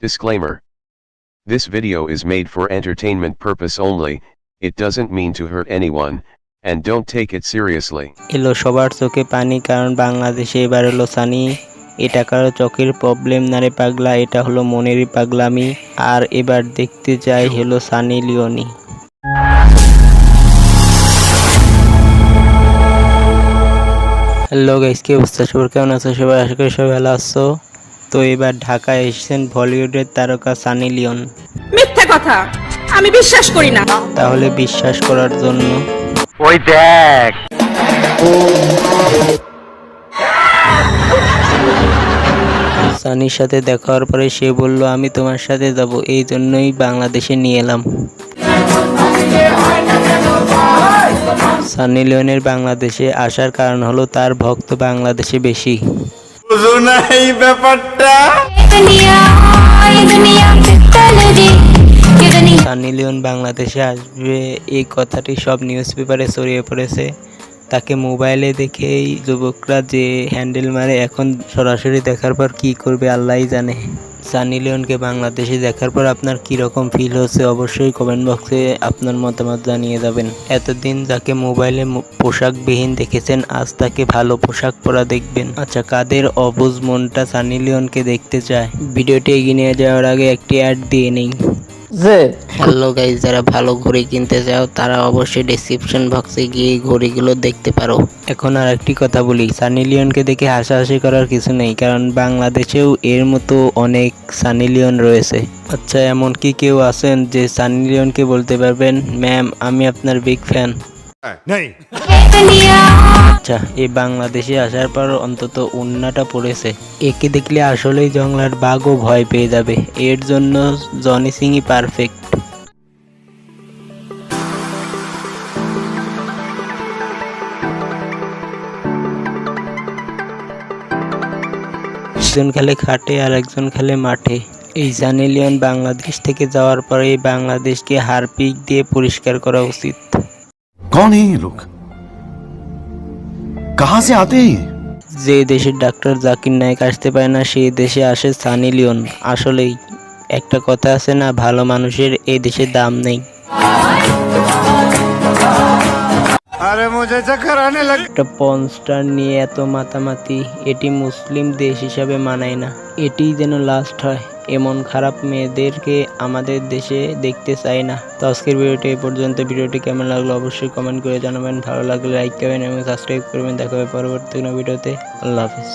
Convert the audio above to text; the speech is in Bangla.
Disclaimer. This video is made for entertainment purpose only, it doesn't mean to hurt anyone, and don't take it seriously. এলো সবার চোখে পানি কারণ বাংলাদেশে এবার হলো সানি। এটা কারো চোখের প্রবলেম না রে পাগলা, এটা হলো মনেরই পাগলামি। আর এবার দেখতে চাই হলো সানি লিওনি। হ্যালো গাইস, কি অবস্থা সবার, কেমন আছো সবাই? আশা করি সবাই ভালো আছো। তো এবার ঢাকায় এসেছেন বলিউডের তারকা সানি লিওন। মিথ্যা কথা, আমি বিশ্বাস করি না। তাহলে বিশ্বাস করার জন্য ওই দেখ সানির সাথে দেখা হওয়ার পরে সে বলল আমি তোমার সাথে যাব, এই জন্যই বাংলাদেশে নিয়ে এলাম। সানি লিওনের বাংলাদেশে আসার কারণ হলো তার ভক্ত বাংলাদেশে বেশি। বুঝো না এই ব্যাপারটা। সানি লিওন বাংলাদেশে আসবে এই কথাটি সব নিউজ পেপারে ছড়িয়ে পড়েছে। তাকে মোবাইলে দেখেই যুবকরা যে হ্যান্ডেল মারে, এখন সরাসরি দেখার পর কি করবে আল্লাহই জানে। সানি লিওনকে বাংলাদেশে দেখার পর আপনার কীরকম ফিল হচ্ছে অবশ্যই কমেন্ট বক্সে আপনার মতামত জানিয়ে যাবেন। এতদিন যাকে মোবাইলে পোশাকবিহীন দেখেছেন, আজ তাকে ভালো পোশাক পরা দেখবেন। আচ্ছা, কাদের অবুঝ মনটা সানি লিওনকে দেখতে চায়? ভিডিওটি এগিয়ে নিয়ে যাওয়ার আগে একটি অ্যাড দিয়ে নেই। হ্যালো গাইস, যারা ভালো ঘড়ি কিনতে চাও তারা অবশ্যই ডেসক্রিপশন বক্সে গিয়ে ঘড়িগুলো দেখতে পারো। এখন আর একটি কথা বলি, সানি লিওনকে দেখে হাসাহাসি করার কিছু নেই, কারণ বাংলাদেশেও এর মতো অনেক সানি লিওন রয়েছে। আচ্ছা, এমন কি কেউ আছেন যে সানি লিওনকে বলতে পারবেন ম্যাম আমি আপনার বিগ ফ্যান? আচ্ছা, এই বাংলাদেশে আসার পর অন্তত ওন্নাটা পড়েছে, একে দেখলে আসলেই জংলার বাঘও ভয় পেয়ে যাবে। এর জন্য জনি সিংই পারফেক্ট। একজন খেলে খাটে আর একজন খেলে মাঠে। এই সানি লিওন বাংলাদেশ থেকে যাওয়ার পরে বাংলাদেশকে হারপিক দিয়ে পরিষ্কার করা উচিত। कौन है ये लोग? कहां से आते हैं? যে দেশের ডাক্তার জাকির নায়েক আসতে পারে না, সেই দেশে আসে সানি লিওন। আসলেই একটা কথা আছে না, ভালো মানুষের এই দেশে দাম নেই। আরে মুঝে চক্কর আনে লগ। একটা পর্ন স্টার নিয়ে এত মাতামাতি, এটি মুসলিম দেশ হিসাবে মানায় না। এটিই যেন লাস্ট হয়, এমন খারাপ মেয়েদেরকে আমাদের দেশে দেখতে চাই না। তো আজকের ভিডিওটি এই পর্যন্ত। ভিডিওটি কেমন লাগলো অবশ্যই কমেন্ট করে জানাবেন। ভালো লাগলে লাইক করবেন এবং সাবস্ক্রাইব করবেন। দেখা হবে পরবর্তী কোনো ভিডিওতে। আল্লাহ হাফিজ।